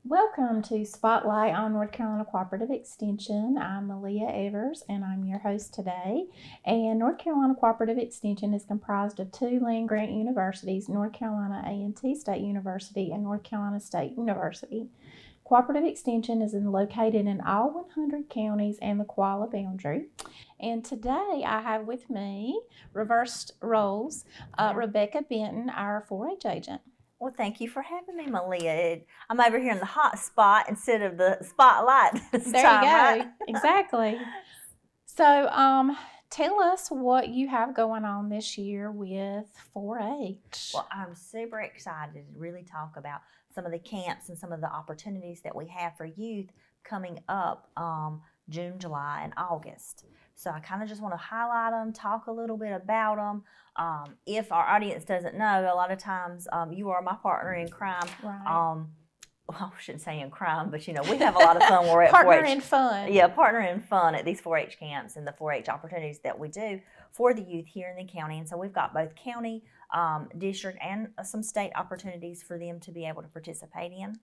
Welcome to Spotlight on North Carolina Cooperative Extension. I'm Malia Evers and I'm your host today. And North Carolina Cooperative Extension is comprised of two land grant universities, North Carolina A&T State University and North Carolina State University. Cooperative Extension is located in all 100 counties and the Koala boundary. And today I have with me, reversed roles, Rebekah Benton, our 4-H agent. Well, thank you for having me, Malia. I'm over here in the hot spot instead of the spotlight this There time, you go. right? Exactly. So, tell us what you have going on this year with 4-H. Well, I'm super excited to really talk about some of the camps and some of the opportunities that we have for youth coming up June, July, and August. So I kind of just want to highlight them, talk a little bit about them. If our audience doesn't know, a lot of times you are my partner in crime. Right. Well, I shouldn't say in crime, but we have a lot of fun. We're at Partner 4-H. in fun. Yeah, partner in fun at these 4-H camps and the 4-H opportunities that we do for the youth here in the county. And so we've got both county, district, and some state opportunities for them to be able to participate in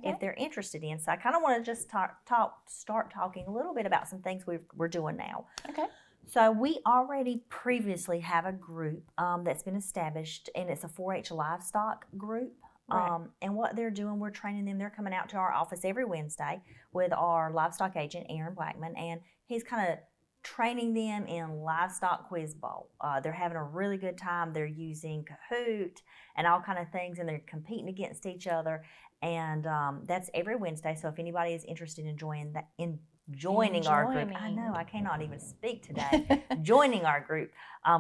if they're interested in. So I kind of want to just start talking a little bit about some things we're doing now. Okay. So we already previously have a group that's been established, and it's a 4-H livestock group. Right. And what they're doing, we're training them. They're coming out to our office every Wednesday with our livestock agent, Aaron Blackman, and he's kind of training them in livestock quiz bowl. They're having a really good time. They're using Kahoot and all kind of things, and they're competing against each other. And that's every Wednesday. So if anybody is interested in joining our group. I know, I cannot even speak today. Joining our group.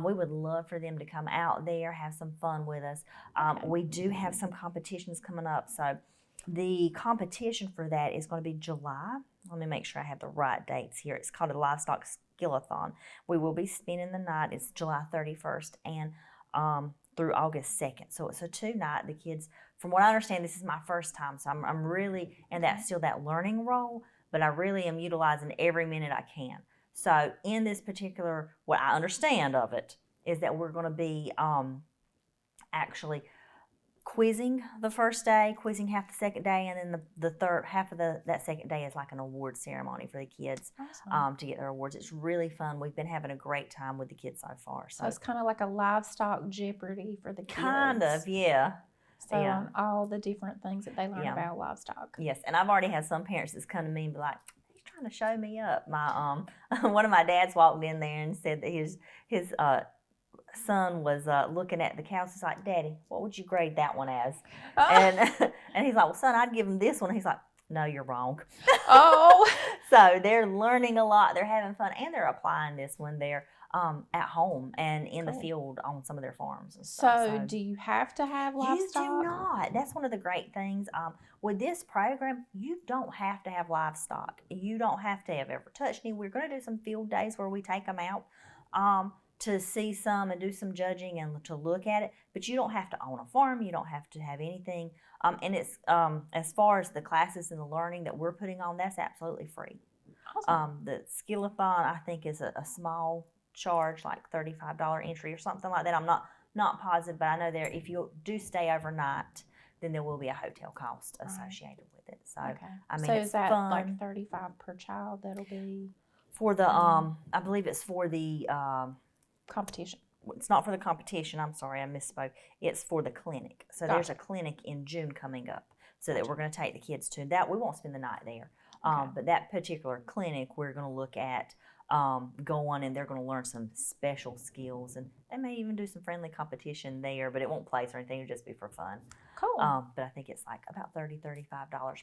We would love for them to come out there, have some fun with us. We do have some competitions coming up. So the competition for that is going to be July. Let me make sure I have the right dates here. It's called a Livestock Skillathon. We will be spending the night. It's July 31st and through August 2nd. So it's a 2-night. The kids, from what I understand, this is my first time. So I'm really in that learning role. But I really am utilizing every minute I can. So in this particular, what I understand of it is that we're going to be actually quizzing the first day, quizzing half the second day, and then the third half of that second day is like an award ceremony for the kids. Awesome. To get their awards. It's really fun. We've been having a great time with the kids so far. So it's kind of like a livestock Jeopardy for the kids. Kind of, yeah. So on all the different things that they learn about livestock. Yes, and I've already had some parents that's come to me and be like, he's trying to show me up. My one of my dads walked in there and said that his son was looking at the cows. He's like, Daddy, what would you grade that one as? And he's like, well, son, I'd give him this one. He's like, no, you're wrong. Oh. So they're learning a lot. They're having fun, and they're applying this when they're at home and in the field on some of their farms and stuff. So do you have to have livestock? You do not. That's one of the great things. With this program, you don't have to have livestock. You don't have to have ever touched any. We're going to do some field days where we take them out to see some and do some judging and to look at it. But you don't have to own a farm. You don't have to have anything. And it's as far as the classes and the learning that we're putting on, that's absolutely free. Awesome. The Skillathon, I think, is a small charge, like $35 entry or something like that. I'm not positive, but I know there, if you do stay overnight, then there will be a hotel cost associated with it. So I mean, so it's is that fun. like $35 per child? That'll be for the I believe it's for the competition. It's not for the competition. I'm sorry, I misspoke. It's for the clinic. So there's a clinic in June coming up, so that we're going to take the kids to that. We won't spend the night there, but that particular clinic, we're going to look at going, and they're going to learn some special skills, and they may even do some friendly competition there, but it won't place or anything. It'll just be for fun. Cool. But I think it's like about $35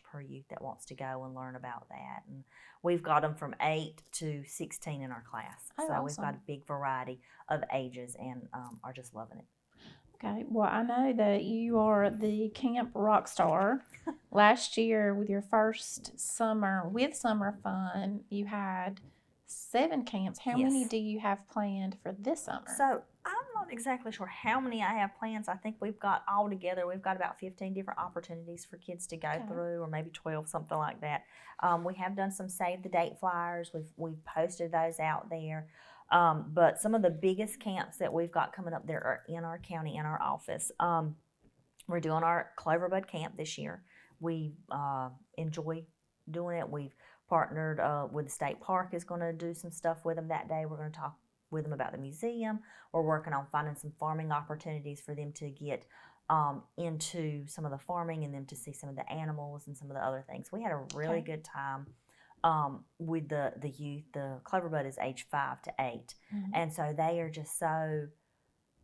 per youth that wants to go and learn about that. And we've got them from 8 to 16 in our class. Oh, so awesome. We've got a big variety of ages and are just loving it. Okay. Well, I know that you are the camp rock star. Last year, with your first summer with Summer Fun, you had 7 camps. How many do you have planned for this summer? So I'm not exactly sure how many I have plans. I think we've got all together, we've got about 15 different opportunities for kids to go through, or maybe 12, something like that. We have done some save the date flyers. We've posted those out there. But some of the biggest camps that we've got coming up there are in our county, in our office. We're doing our Cloverbud camp this year. we enjoy doing it. We've partnered with the state park is going to do some stuff with them that day. We're going to talk with them about the museum. We're working on finding some farming opportunities for them to get into some of the farming and them to see some of the animals and some of the other things. We had a really good time with the youth. The Cloverbud is age 5 to 8, and so they are just so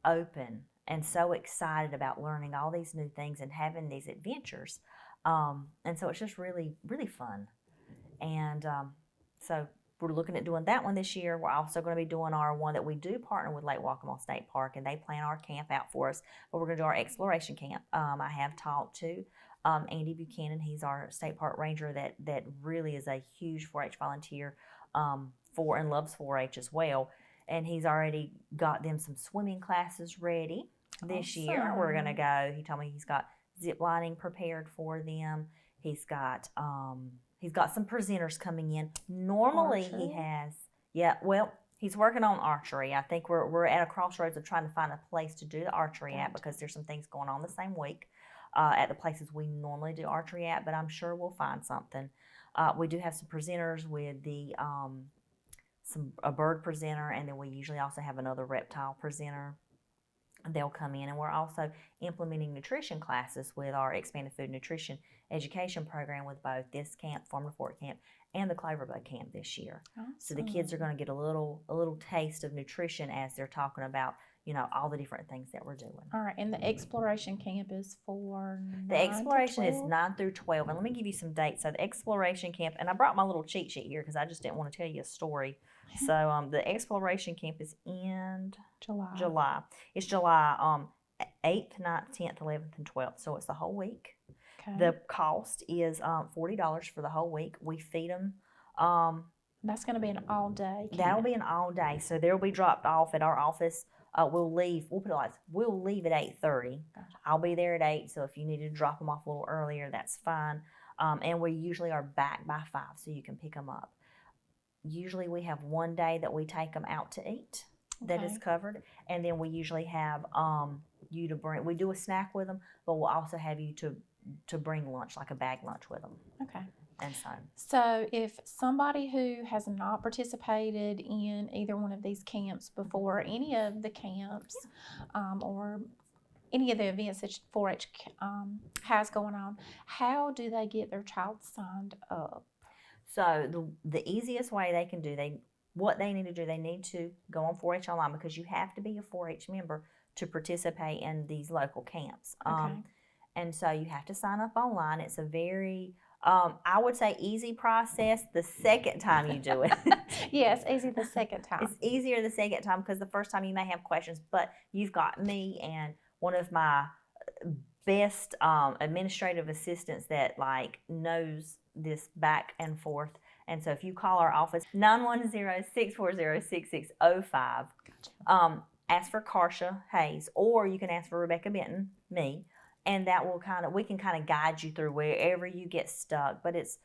open and so excited about learning all these new things and having these adventures. And so it's just really, really fun. And so we're looking at doing that one this year. We're also going to be doing our one that we do partner with Lake Waccamaw State Park, and they plan our camp out for us. But we're going to do our exploration camp. I have talked to Andy Buchanan. He's our state park ranger that really is a huge 4-H volunteer and loves 4-H as well. And he's already got them some swimming classes ready this year. We're going to go. He told me he's got zip lining prepared for them. He's got some presenters coming in. Normally archery? He has, he's working on archery. I think we're at a crossroads of trying to find a place to do the archery at, because there's some things going on the same week at the places we normally do archery at, but I'm sure we'll find something. We do have some presenters with a bird presenter, and then we usually also have another reptile presenter. They'll come in, and we're also implementing nutrition classes with our expanded food nutrition education program with both this camp, Farm to Fork camp, and the Cloverbud camp this year. Awesome. So the kids are going to get a little taste of nutrition as they're talking about, all the different things that we're doing. All right, and the exploration camp is for the 9 exploration to is 9 through 12, and let me give you some dates. So the exploration camp, and I brought my little cheat sheet here because I just didn't want to tell you a story. So the exploration camp is in July. It's July 8th, 9th, 10th, 11th, and 12th. So it's the whole week. Okay. The cost is $40 for the whole week. We feed them. That's going to be an all-day camp. That'll be an all-day. So they'll be dropped off at our office. We'll leave. We'll leave at 8:30. Gotcha. I'll be there at 8. So if you need to drop them off a little earlier, that's fine. And we usually are back by 5, so you can pick them up. Usually we have one day that we take them out to eat that is covered, and then we usually have you to bring. We do a snack with them, but we'll also have you to bring lunch, like a bag lunch with them. Okay. And so if somebody who has not participated in either one of these camps before, any of the camps, or any of the events that 4-H has going on, how do they get their child signed up? So the easiest way they can do, what they need to do, they need to go on 4-H Online, because you have to be a 4-H member to participate in these local camps. And so you have to sign up online. It's a very, I would say, easy process the second time you do it. Yes, easy the second time. It's easier the second time, because the first time you may have questions, but you've got me and one of my best administrative assistants that knows this back and forth. And so if you call our office, 910-640-6605, ask for Karsha Hayes, or you can ask for Rebekah Benton, me, and that will we can guide you through wherever you get stuck. But it's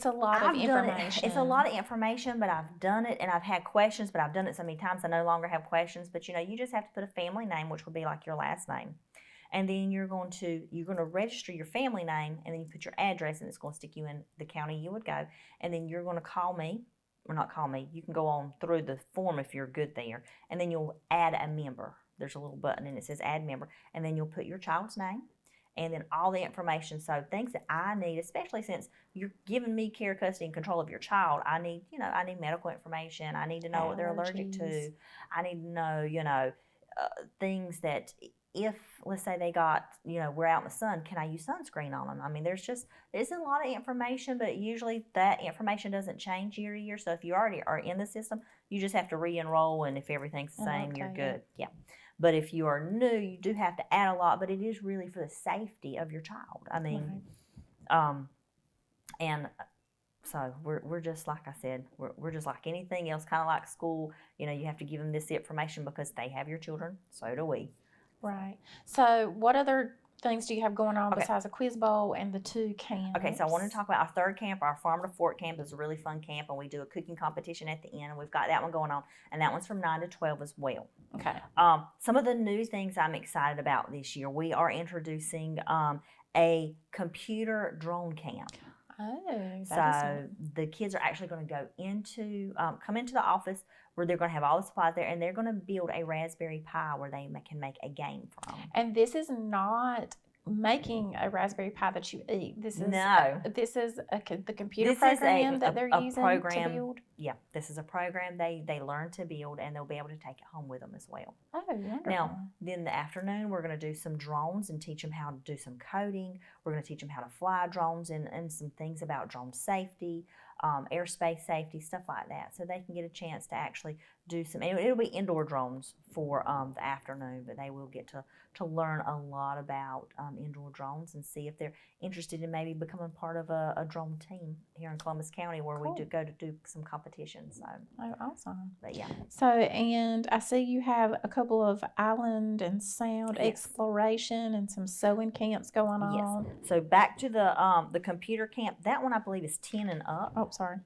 a lot of information. It's a lot of information, but I've done it, and I've had questions, but I've done it so many times I no longer have questions. But you just have to put a family name, which will be like your last name. And then you're going to register your family name, and then you put your address, and it's going to stick you in the county you would go. And then you're going to call me, or not call me. You can go on through the form if you're good there, and then you'll add a member. There's a little button, and it says Add Member, and then you'll put your child's name, and then all the information. So things that I need, especially since you're giving me care, custody, and control of your child, I need medical information. I need to know what they're allergic to. I need to know, things that. If, let's say they got, we're out in the sun, can I use sunscreen on them? I mean, there's a lot of information, but usually that information doesn't change year to year. So if you already are in the system, you just have to re-enroll, and if everything's the same, you're good. Yeah. But if you are new, you do have to add a lot, but it is really for the safety of your child. I mean, and so we're just, like I said, we're just like anything else, kind of like school. You have to give them this information because they have your children. So do we. Right. So what other things do you have going on besides the quiz bowl and the 2 camps? Okay, so I want to talk about our third camp. Our Farm to Fork camp is a really fun camp, and we do a cooking competition at the end, and we've got that one going on, and that one's from 9 to 12 as well. Okay. Some of the new things I'm excited about this year, we are introducing a computer drone camp. Oh, that is So the kids are actually going to go into, come into the office where they're going to have all the supplies there, and they're going to build a Raspberry Pi where they can make a game from. And this is not making a Raspberry Pi that you eat. This is the computer program that they're using to build. Yeah, this is a program they learn to build, and they'll be able to take it home with them as well. Oh, wonderful. Now, then the afternoon, we're going to do some drones and teach them how to do some coding. We're going to teach them how to fly drones and some things about drone safety, airspace safety, stuff like that, so they can get a chance to actually do some. It'll be indoor drones for the afternoon, but they will get to learn a lot about indoor drones and see if they're interested in maybe becoming part of a drone team here in Columbus County, where we do go to do some competitions. So, oh, awesome. But yeah. So, and I see you have a couple of island and sound exploration and some sewing camps going on. Yes. So back to the computer camp. That one I believe is 10 and up. Oh, sorry.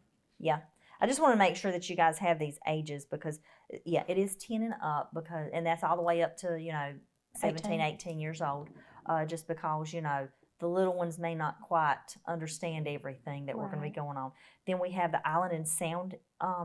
Yeah. I just want to make sure that you guys have these ages because, yeah, it is 10 and up and that's all the way up to, 17, 18 years old, just because, the little ones may not quite understand everything that we're going to be going on. Then we have the Island and Sound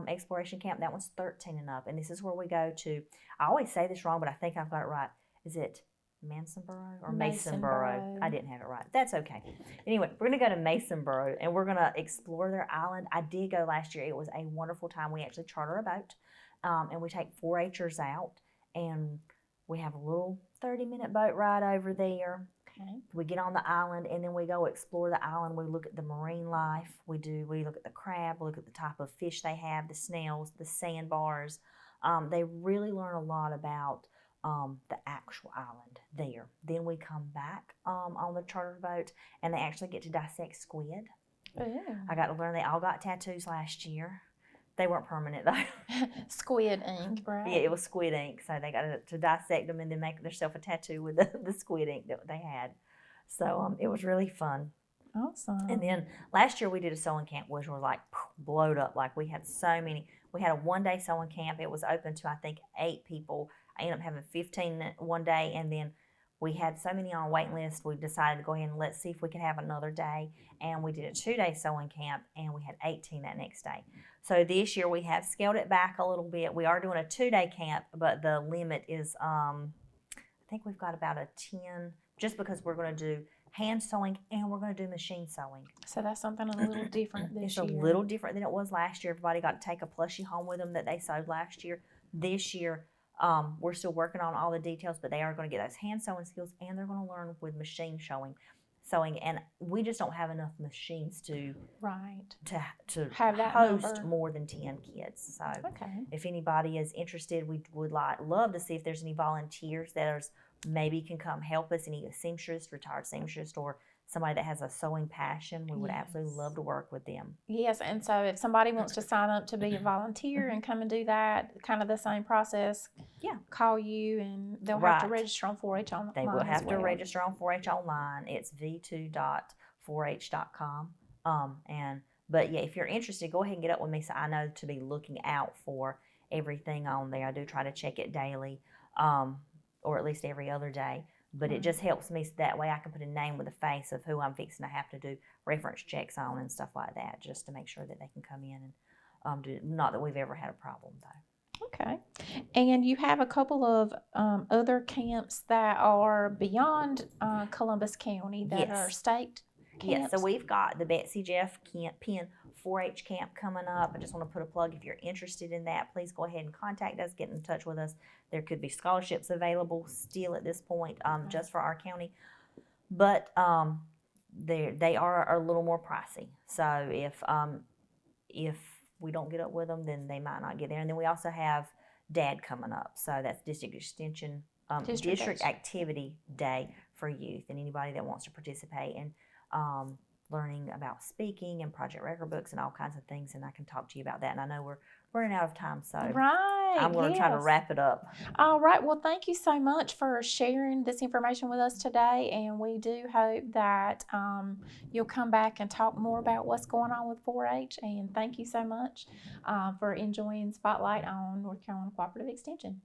Exploration Camp. That one's 13 and up, and this is where we go to, I always say this wrong, but I think I've got it right. Is it Masonboro or Masonboro? I didn't have it right. That's okay. Anyway, we're going to go to Masonboro, and we're going to explore their island. I did go last year. It was a wonderful time. We actually charter a boat, and we take 4-H'ers out, and we have a little 30-minute boat ride over there. Okay. We get on the island, and then we go explore the island. We look at the marine life. We look at the crab. We look at the type of fish they have, the snails, the sandbars. They really learn a lot about the actual island there. Then we come back on the charter boat, and they actually get to dissect squid. Ooh. I got to learn. They all got tattoos last year. They weren't permanent though. Squid ink, right? Yeah, it was squid ink. So they got to dissect them and then make themselves a tattoo with the squid ink that they had. So it was really fun. Awesome. And then last year we did a sewing camp, which was like blowed up. Like we had so many. We had a 1-day sewing camp. It was open to I think 8 people. I ended up having 15 one day, and then we had so many on a waiting list. We decided to go ahead and let's see if we could have another day. And we did a 2-day sewing camp, and we had 18 that next day. So this year we have scaled it back a little bit. We are doing a 2-day camp, but the limit is, I think we've got about a 10, just because we're going to do hand sewing and we're going to do machine sewing. So that's something a little different this year. It's a little different than it was last year. Everybody got to take a plushie home with them that they sewed last year. This year, we're still working on all the details, but they are going to get those hand sewing skills, and they're going to learn with machine sewing, and we just don't have enough machines to have that host number. More than 10 kids. So okay. If anybody is interested, we would love to see if there's any volunteers that maybe can come help us, any seamstress, retired seamstress, or somebody that has a sewing passion. We would absolutely love to work with them. Yes, and so if somebody wants to sign up to be a volunteer and come and do that, kind of the same process, call you, and they'll have to register on 4-H online. They will have to register on 4-H online. It's v2.4h.com. But yeah, if you're interested, go ahead and get up with me so I know to be looking out for everything on there. I do try to check it daily, or at least every other day. But it just helps me so that way I can put a name with a face of who I'm fixing to have to do reference checks on and stuff like that, just to make sure that they can come in and do. Not that we've ever had a problem though. Okay. And you have a couple of other camps that are beyond Columbus County that are state camps? Yes, so we've got the Betsy Jeff Penn 4-H camp coming up. I just want to put a plug. If you're interested in that, please go ahead and contact us, get in touch with us. There could be scholarships available still at this point, just for our county. But they are a little more pricey. So if we don't get up with them, then they might not get there. And then we also have DAD coming up. So that's District Extension District Activity Day for youth and anybody that wants to participate in learning about speaking and project record books and all kinds of things. And I can talk to you about that. And I know we're running out of time, so I'm going to try to wrap it up. All right. Well, thank you so much for sharing this information with us today. And we do hope that you'll come back and talk more about what's going on with 4-H. And thank you so much for enjoying Spotlight on North Carolina Cooperative Extension.